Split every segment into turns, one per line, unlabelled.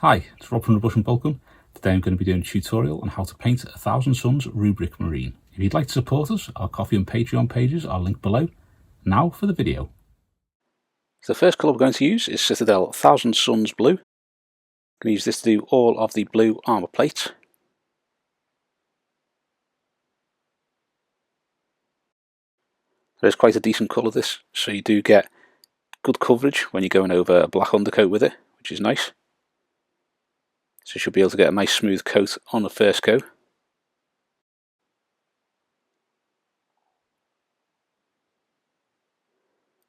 Hi, it's Rob from Boltgun. Today I'm going to be doing a tutorial on how to paint a Thousand Sons Rubric Marine. If you'd like to support us, our Ko-fi and Patreon pages are linked below. Now for the video. So the first colour we're going to use is Citadel Thousand Sons Blue. I'm going to use this to do all of the blue armour plates. There's quite a decent colour this, so you do get good coverage when you're going over a black undercoat with it, which is nice. So you should be able to get a nice smooth coat on the first go.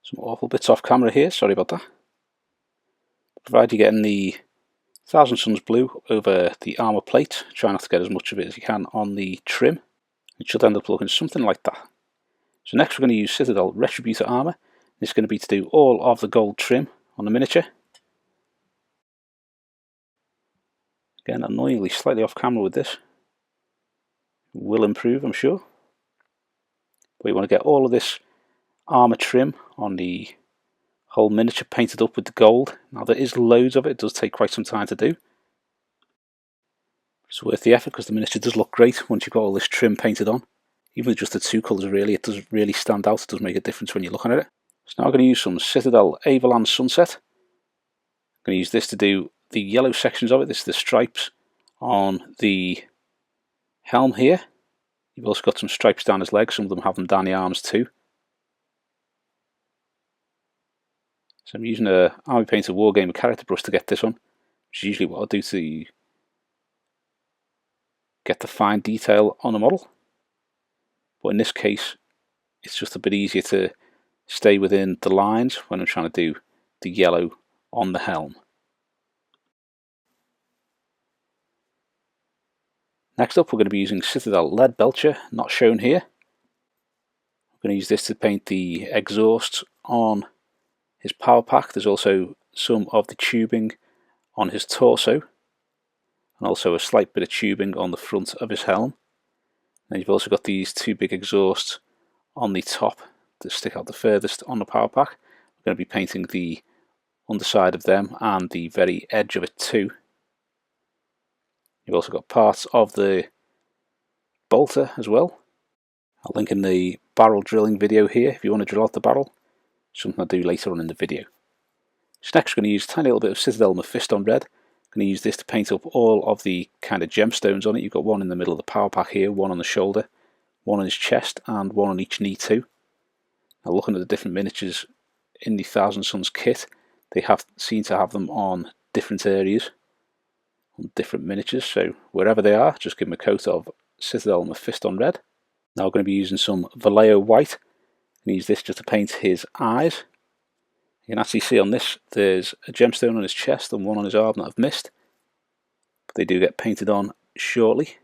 Some awful bits off camera here, sorry about that. Provided you're getting the Thousand Sons Blue over the armour plate, try not to get as much of it as you can on the trim. It should end up looking something like that. So next we're going to use Citadel Retributor Armour. This is going to be to do all of the gold trim on the miniature. Again, annoyingly slightly off camera with this. Will improve, I'm sure. But you want to get all of this armour trim on the whole miniature painted up with the gold. Now there is loads of it, it does take quite some time to do. It's worth the effort because the miniature does look great once you've got all this trim painted on. Even with just the two colours really, it does really stand out, it does make a difference when you're looking at it. So now I'm going to use some Citadel Avalanche Sunset. I'm going to use this to do the yellow sections of it. This is the stripes on the helm here. You've also got some stripes down his legs, some of them have them down the arms too. So I'm using a Army Painter Wargamer character brush to get this one, which is usually what I'll do to get the fine detail on the model. But in this case, it's just a bit easier to stay within the lines when I'm trying to do the yellow on the helm. Next up we're going to be using Citadel Leadbelcher, not shown here. I'm going to use this to paint the exhausts on his power pack. There's also some of the tubing on his torso and also a slight bit of tubing on the front of his helm. And you've also got these two big exhausts on the top that stick out the furthest on the power pack. We're going to be painting the underside of them and the very edge of it too. You've also got parts of the bolter as well. I'll link in the barrel drilling video here if you want to drill out the barrel. Something I'll do later on in the video. So next we're going to use a tiny little bit of Citadel Mephiston Red. I'm going to use this to paint up all of the kind of gemstones on it. You've got one in the middle of the power pack here, one on the shoulder, one on his chest and one on each knee too. Now looking at the different miniatures in the Thousand Sons kit, they seem to have them on different areas, on different miniatures, so wherever they are, just give them a coat of Citadel Mephiston Red. Now we're going to be using some Vallejo White, and use this just to paint his eyes. You can actually see on this, there's a gemstone on his chest and one on his arm that I've missed, but they do get painted on shortly.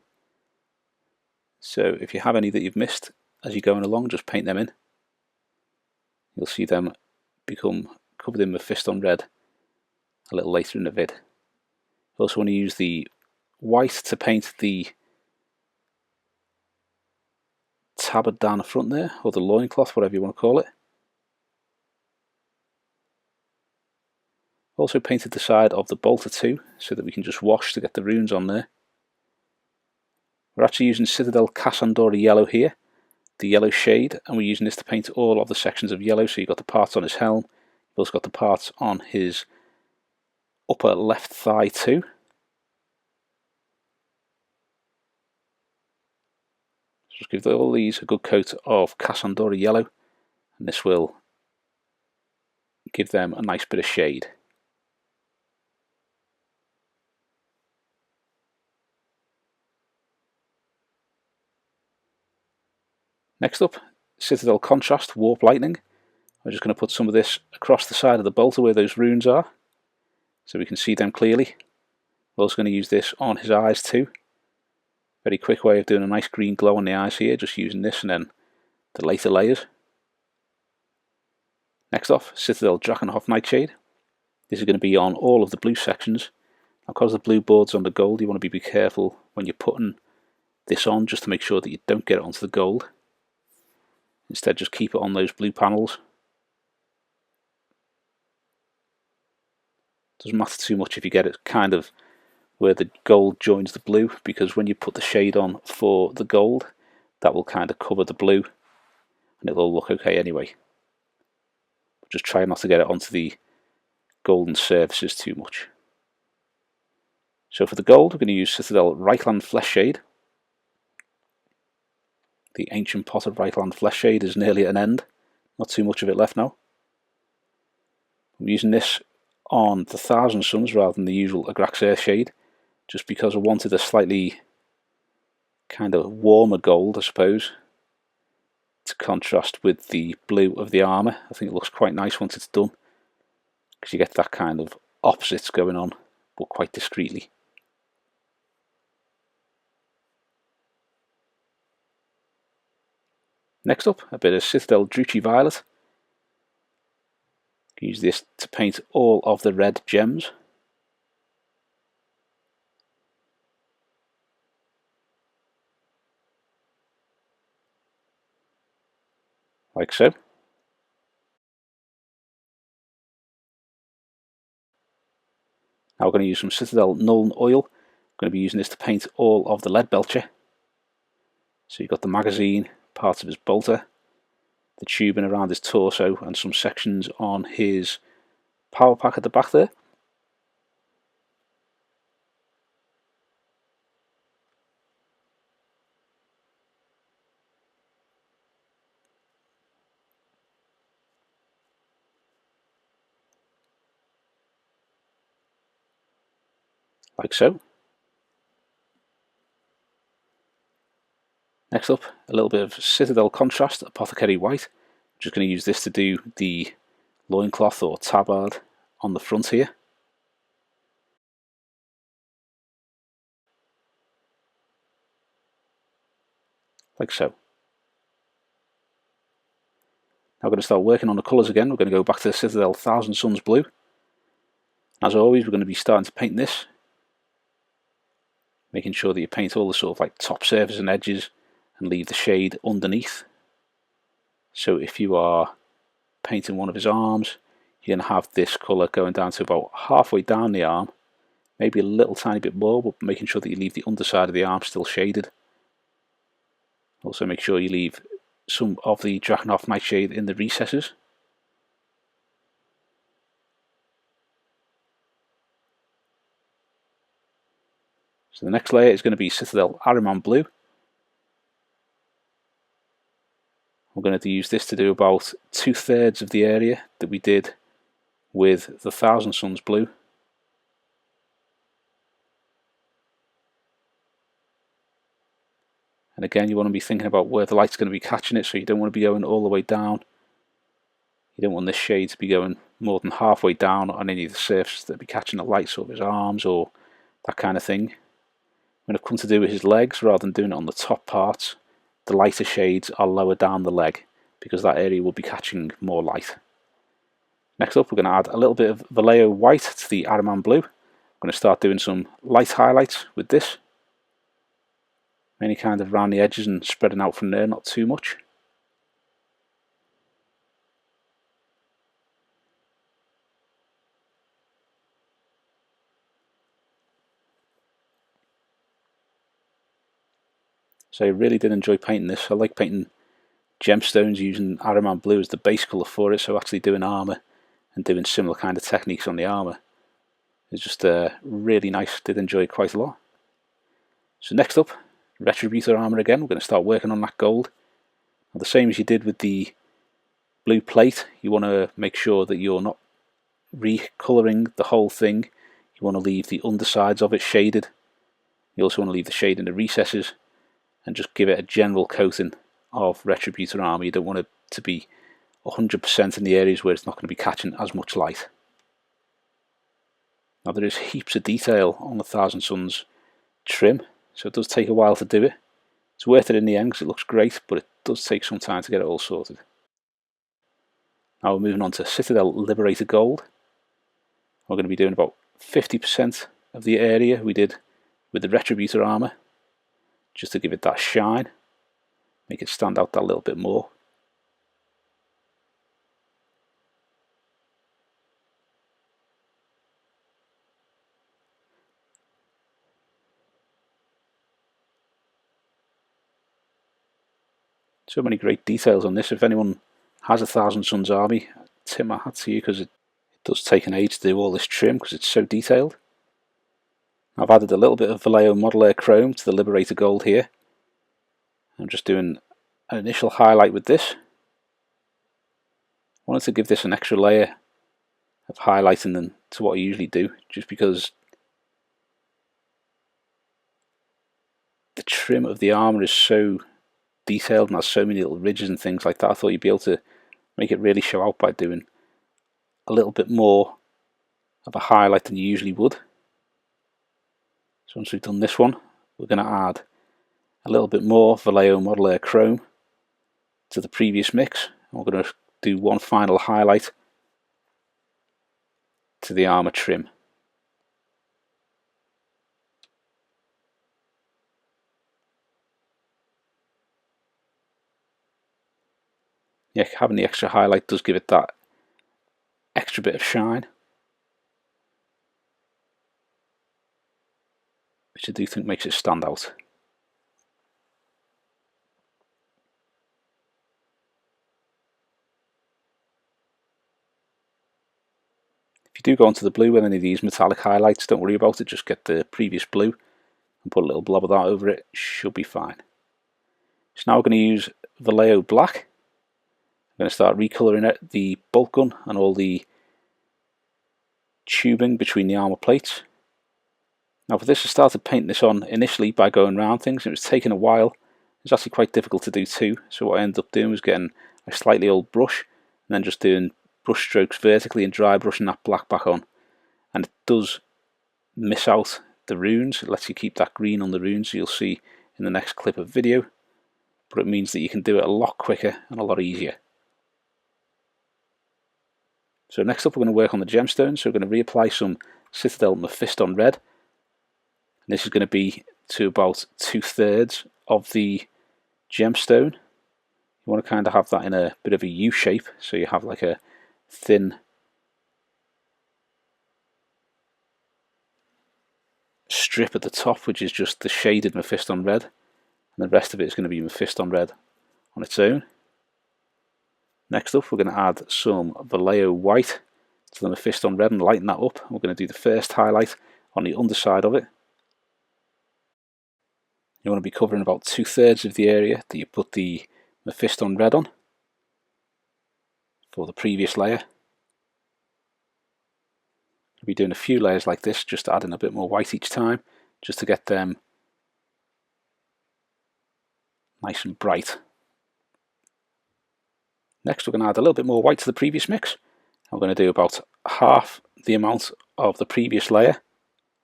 So if you have any that you've missed as you're going along, just paint them in. You'll see them become covered in Mephiston Red a little later in the vid. I also want to use the white to paint the tabard down the front there, or the loincloth, whatever you want to call it. Also painted the side of the bolter too, so that we can just wash to get the runes on there. We're actually using Citadel Cassandora Yellow here, the yellow shade, and we're using this to paint all of the sections of yellow. So you've got the parts on his helm, you've also got the parts on his upper left thigh too. Just give all these a good coat of Cassandora Yellow, and this will give them a nice bit of shade. Next up, Citadel Contrast Warp Lightning. I'm just going to put some of this across the side of the bolter where those runes are, so we can see them clearly. We're also going to use this on his eyes too. Very quick way of doing a nice green glow on the eyes here, just using this and then the later layers. Next off, Citadel Drakenhof Nightshade. This is going to be on all of the blue sections. Now, because the blue board's on the gold, you want to be careful when you're putting this on, just to make sure that you don't get it onto the gold. Instead, just keep it on those blue panels. Doesn't matter too much if you get it kind of where the gold joins the blue, because when you put the shade on for the gold, that will kind of cover the blue and it'll all look okay anyway. Just try not to get it onto the golden surfaces too much. So for the gold, we're going to use Citadel Reikland Fleshshade. The ancient pot of Reikland Fleshshade is nearly at an end. Not too much of it left now. I'm using this on the Thousand Sons rather than the usual Agraxair shade, just because I wanted a slightly kind of warmer gold, I suppose, to contrast with the blue of the armour. I think it looks quite nice once it's done, because you get that kind of opposites going on, but quite discreetly. Next up, a bit of Citadel Druchii Violet. Use this to paint all of the red gems. Like so. Now we're going to use some Citadel Nuln Oil. I'm going to be using this to paint all of the Leadbelcher. So you've got the magazine, parts of his bolter, the tubing around his torso, and some sections on his power pack at the back there. Like so. Next up, a little bit of Citadel Contrast Apothecary White. I'm just going to use this to do the loincloth or tabard on the front here. Like so. Now we're going to start working on the colours again. We're going to go back to the Citadel Thousand Sons Blue. As always, we're going to be starting to paint this, making sure that you paint all the sort of like top surface and edges and leave the shade underneath. So if you are painting one of his arms, you're going to have this colour going down to about halfway down the arm, maybe a little tiny bit more, but making sure that you leave the underside of the arm still shaded. Also make sure you leave some of the Drakenhof Nightshade in the recesses. So the next layer is going to be Citadel Ahriman Blue. We're going to use this to do about 2/3 of the area that we did with the Thousand Sons Blue. And again, you want to be thinking about where the light's going to be catching it, so you don't want to be going all the way down. You don't want this shade to be going more than halfway down on any of the surfaces that be catching the light, sort of his arms or that kind of thing. When it comes to do with his legs, rather than doing it on the top parts, the lighter shades are lower down the leg, because that area will be catching more light. Next up, we're going to add a little bit of Vallejo White to the Ahriman Blue. I'm going to start doing some light highlights with this. Mainly kind of around the edges and spreading out from there, not too much. So I really did enjoy painting this. I like painting gemstones using Ahriman Blue as the base colour for it, so actually doing armour and doing similar kind of techniques on the armour is just really nice. Did enjoy it quite a lot. So next up, Retributor armour again. We're going to start working on that gold. Now, the same as you did with the blue plate, you want to make sure that you're not recolouring the whole thing. You want to leave the undersides of it shaded. You also want to leave the shade in the recesses and just give it a general coating of Retributor armour. You don't want it to be 100% in the areas where it's not going to be catching as much light. Now there is heaps of detail on the Thousand Sons trim, so it does take a while to do it. It's worth it in the end because it looks great, but it does take some time to get it all sorted. Now we're moving on to Citadel Liberator Gold. We're going to be doing about 50% of the area we did with the Retributor armour, just to give it that shine, make it stand out that little bit more. So many great details on this. If anyone has a Thousand Sons army, I tip my hat to you, because it does take an age to do all this trim because it's so detailed. I've added a little bit of Vallejo Model Air Chrome to the Liberator Gold here. I'm just doing an initial highlight with this. I wanted to give this an extra layer of highlighting than to what I usually do, just because the trim of the armour is so detailed and has so many little ridges and things like that. I thought you'd be able to make it really show out by doing a little bit more of a highlight than you usually would. So once we've done this one, we're going to add a little bit more Vallejo Model Air Chrome to the previous mix. And we're going to do one final highlight to the armour trim. Yeah, having the extra highlight does give it that extra bit of shine, which I do think makes it stand out. If you do go onto the blue with any of these metallic highlights, don't worry about it, just get the previous blue and put a little blob of that over it, should be fine. So now we're going to use Vallejo Black. I'm going to start recolouring the Boltgun and all the tubing between the armour plates. Now for this, I started painting this on initially by going around things. It was taking a while. It was actually quite difficult to do too, so what I ended up doing was getting a slightly old brush and then just doing brush strokes vertically and dry brushing that black back on. And it does miss out the runes. It lets you keep that green on the runes, you'll see in the next clip of video, but it means that you can do it a lot quicker and a lot easier. So next up we're going to work on the gemstones, so we're going to reapply some Citadel Mephiston Red. And this is going to be to about 2/3 of the gemstone. You want to kind of have that in a bit of a U shape, so you have like a thin strip at the top, which is just the shaded Mephiston Red, and the rest of it is going to be Mephiston Red on its own. Next up, we're going to add some Vallejo White to the Mephiston Red and lighten that up. We're going to do the first highlight on the underside of it. You want to be covering about 2/3 of the area that you put the Mephiston Red on for the previous layer. We'll be doing a few layers like this, just adding a bit more white each time, just to get them nice and bright. Next we're going to add a little bit more white to the previous mix. I'm going to do about half the amount of the previous layer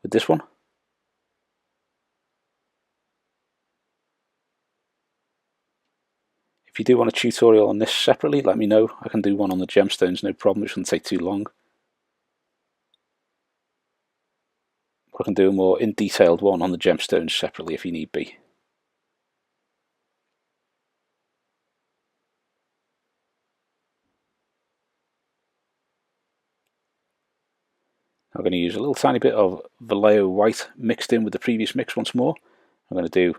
with this one. If you do want a tutorial on this separately, let me know. I can do one on the gemstones, no problem, it shouldn't take too long. But I can do a more in-detailed one on the gemstones separately if you need be. I'm going to use a little tiny bit of Vallejo White mixed in with the previous mix once more. I'm going to do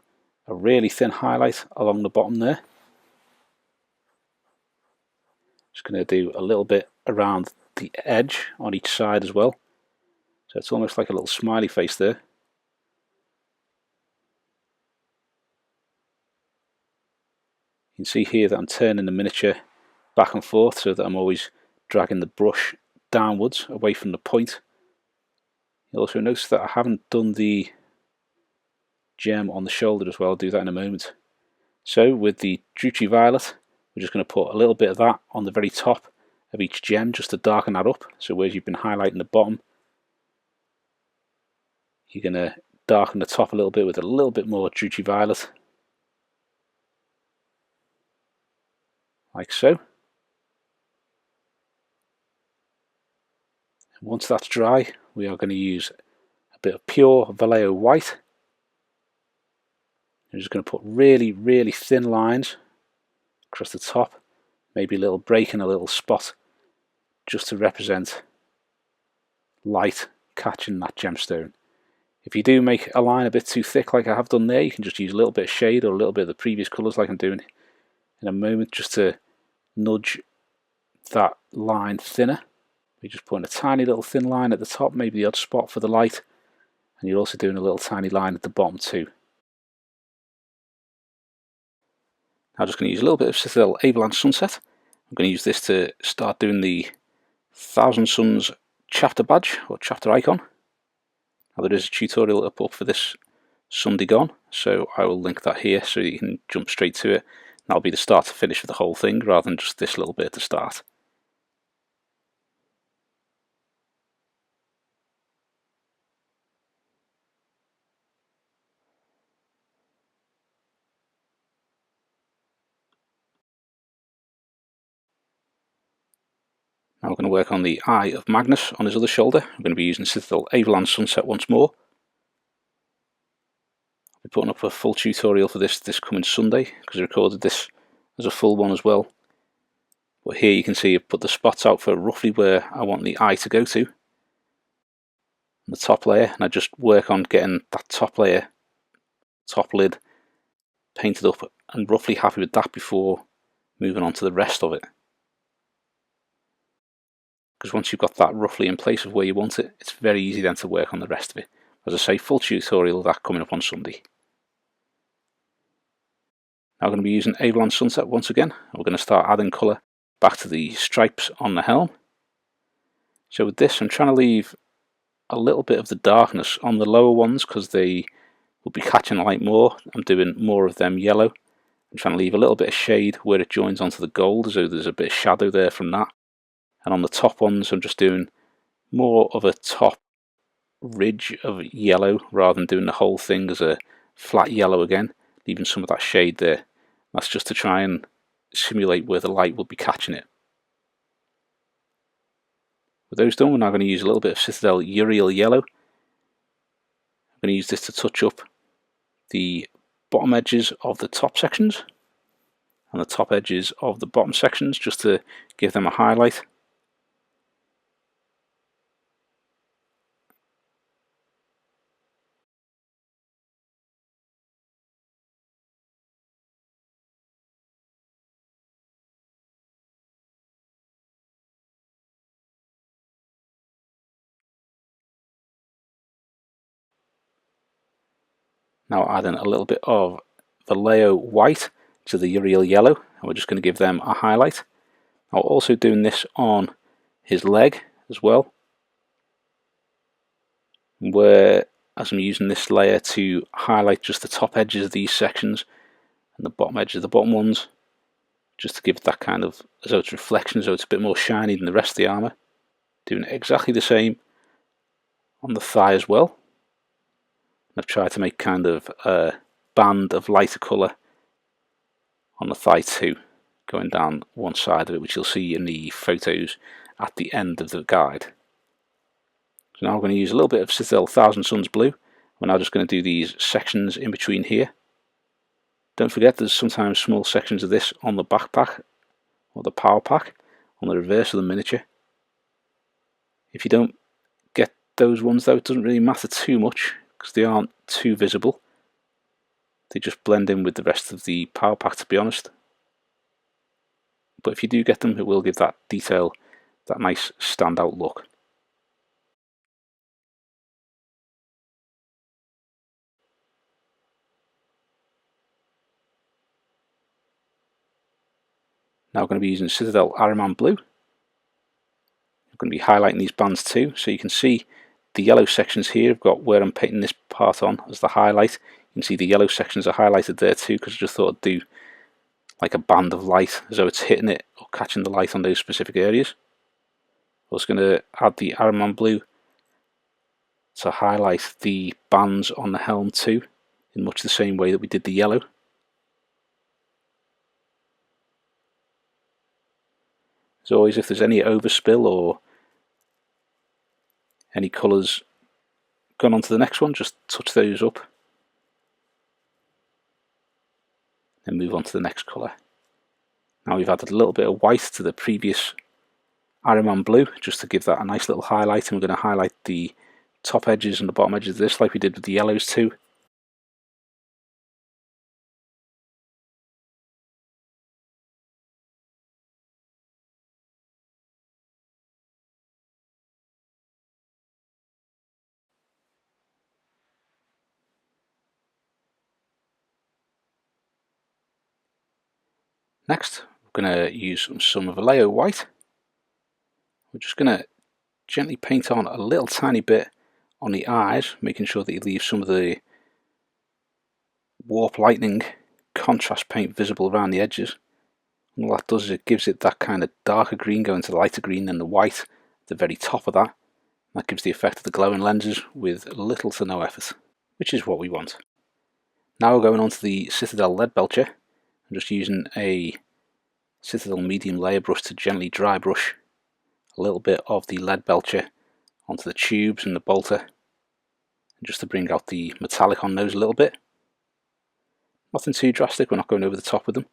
a really thin highlight along the bottom there. Just going to do a little bit around the edge on each side as well. So it's almost like a little smiley face there. You can see here that I'm turning the miniature back and forth so that I'm always dragging the brush downwards away from the point. You'll also notice that I haven't done the gem on the shoulder as well. I'll do that in a moment. So with the Druchii Violet, we're just going to put a little bit of that on the very top of each gem just to darken that up. So where you've been highlighting the bottom, you're going to darken the top a little bit with a little bit more Druchii Violet. Like so. And once that's dry, we are going to use a bit of pure Vallejo White. I'm just going to put really, really thin lines across the top, maybe a little break and a little spot, just to represent light catching that gemstone. If you do make a line a bit too thick like I have done there, you can just use a little bit of shade or a little bit of the previous colours like I'm doing in a moment just to nudge that line thinner. You're just putting a tiny little thin line at the top, maybe the odd spot for the light, and you're also doing a little tiny line at the bottom too. I'm just going to use a little bit of Citadel Avalanche Sunset. I'm going to use this to start doing the Thousand Sons chapter badge or chapter icon. Now there is a tutorial up for this Sunday gone, so I will link that here so you can jump straight to it. That'll be the start to finish for the whole thing rather than just this little bit at the start. Now we're going to work on the Eye of Magnus on his other shoulder. I'm going to be using Citadel Avalanche Sunset once more. I'll be putting up a full tutorial for this coming Sunday because I recorded this as a full one as well. But here you can see I've put the spots out for roughly where I want the eye to go to. The top layer, and I just work on getting that top layer, top lid, painted up and roughly happy with that before moving on to the rest of it. Because once you've got that roughly in place of where you want it, it's very easy then to work on the rest of it. As I say, full tutorial of that coming up on Sunday. Now I'm going to be using Avalanche Sunset once again. We're going to start adding colour back to the stripes on the helm. So with this I'm trying to leave a little bit of the darkness on the lower ones because they will be catching light more. I'm doing more of them yellow. I'm trying to leave a little bit of shade where it joins onto the gold, so there's a bit of shadow there from that. And on the top ones I'm just doing more of a top ridge of yellow rather than doing the whole thing as a flat yellow again, leaving some of that shade there. That's just to try and simulate where the light will be catching it. With those done, we're now going to use a little bit of Citadel Uriel Yellow. I'm going to use this to touch up the bottom edges of the top sections and the top edges of the bottom sections just to give them a highlight. Now adding a little bit of Vallejo White to the Uriel Yellow, and we're just going to give them a highlight. I'm also doing this on his leg as well, where as I'm using this layer to highlight just the top edges of these sections and the bottom edges of the bottom ones, just to give it that kind of, as though it's reflection, so it's a bit more shiny than the rest of the armour. Doing exactly the same on the thigh as well. I've tried to make kind of a band of lighter colour on the thigh too, going down one side of it, which you'll see in the photos at the end of the guide. So now I'm going to use a little bit of Citadel Thousand Sons Blue. We're now just going to do these sections in between here. Don't forget there's sometimes small sections of this on the backpack or the power pack on the reverse of the miniature. If you don't get those ones though, it doesn't really matter too much because they aren't too visible. They just blend in with the rest of the power pack, to be honest. But if you do get them, it will give that detail, that nice standout look. Now we're going to be using Citadel Ahriman Blue. I'm going to be highlighting these bands too, so you can see the yellow sections here. I've got where I'm painting this part on as the highlight. You can see the yellow sections are highlighted there too, because I just thought I'd do like a band of light as though it's hitting it or catching the light on those specific areas. I'm also going to add the Ahriman Blue to highlight the bands on the helm too, in much the same way that we did the yellow. As always, if there's any overspill or any colours gone on to the next one, just touch those up and move on to the next colour. Now we've added a little bit of white to the previous Ahriman Blue just to give that a nice little highlight, and we're going to highlight the top edges and the bottom edges of this like we did with the yellows too. Next, we're going to use some Vallejo White. We're just going to gently paint on a little tiny bit on the eyes, making sure that you leave some of the warp lightning contrast paint visible around the edges. And what that does is it gives it that kind of darker green going to the lighter green than the white at the very top of that. That gives the effect of the glowing lenses with little to no effort, which is what we want. Now we're going on to the Citadel Leadbelcher. I'm just using a Citadel medium layer brush to gently dry brush a little bit of the Leadbelcher onto the tubes and the bolter, and just to bring out the metallic on those a little bit. Nothing too drastic, we're not going over the top with them.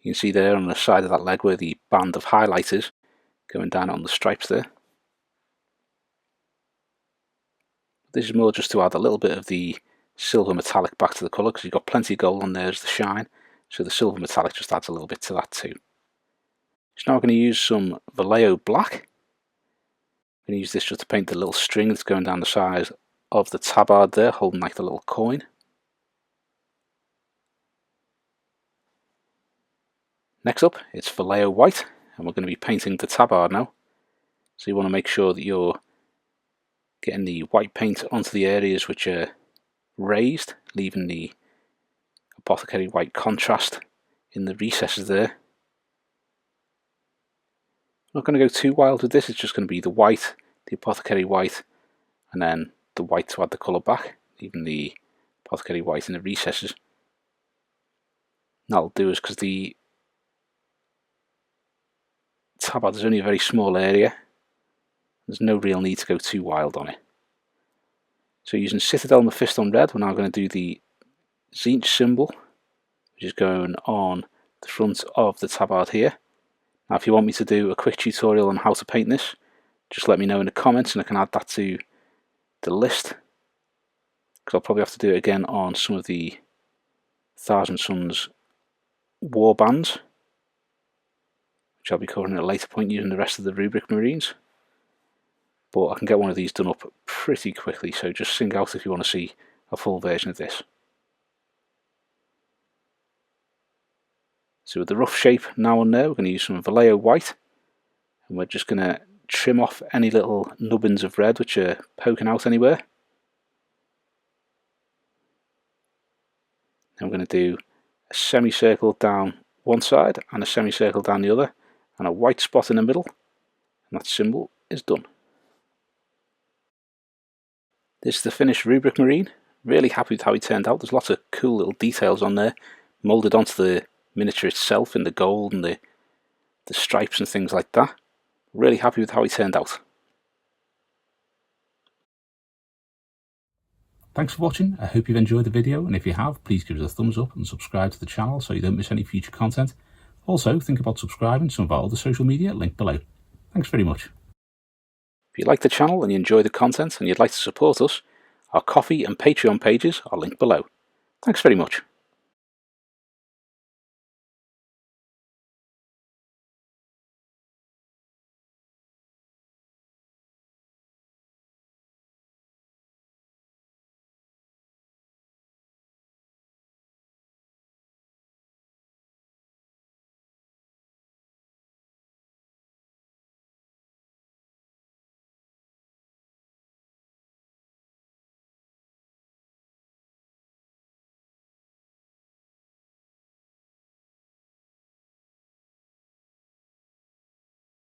You can see there on the side of that leg where the band of highlight is, going down on the stripes there. This is more just to add a little bit of the silver metallic back to the colour, because you've got plenty of gold on there as the shine, so the silver metallic just adds a little bit to that too. So now we're going to use some Vallejo Black. I'm going to use this just to paint the little string that's going down the side of the tabard there, holding like the little coin. Next up, it's Vallejo White, and we're going to be painting the tabard now. So you want to make sure that you're getting the white paint onto the areas which are raised, leaving the Apothecary white contrast in the recesses there. I'm not going to go too wild with this, it's just going to be the white, the Apothecary white, and then the white to add the colour back, leaving the Apothecary white in the recesses. And that'll do us because the tabard is only a very small area. There's no real need to go too wild on it. So using Citadel Mephiston Red, we're now going to do the Tzeentch symbol, which is going on the front of the tabard here. Now if you want me to do a quick tutorial on how to paint this, just let me know in the comments and I can add that to the list, because I'll probably have to do it again on some of the Thousand Sons war bands, which I'll be covering at a later point using the rest of the Rubric Marines. But I can get one of these done up pretty quickly, so just sing out if you want to see a full version of this. So with the rough shape now on there, we're going to use some Vallejo White, and we're just going to trim off any little nubbins of red which are poking out anywhere. Then we're going to do a semicircle down one side and a semicircle down the other, and a white spot in the middle, and that symbol is done. This is the finished Rubric Marine. Really happy with how he turned out. There's lots of cool little details on there, moulded onto the miniature itself in the gold and the stripes and things like that. Really happy with how he turned out.
Thanks for watching. I hope you've enjoyed the video, and if you have, please give us a thumbs up and subscribe to the channel so you don't miss any future content. Also, think about subscribing to some of our other social media linked below. Thanks very much.
If you like the channel and you enjoy the content and you'd like to support us, our Ko-fi and Patreon pages are linked below. Thanks very much.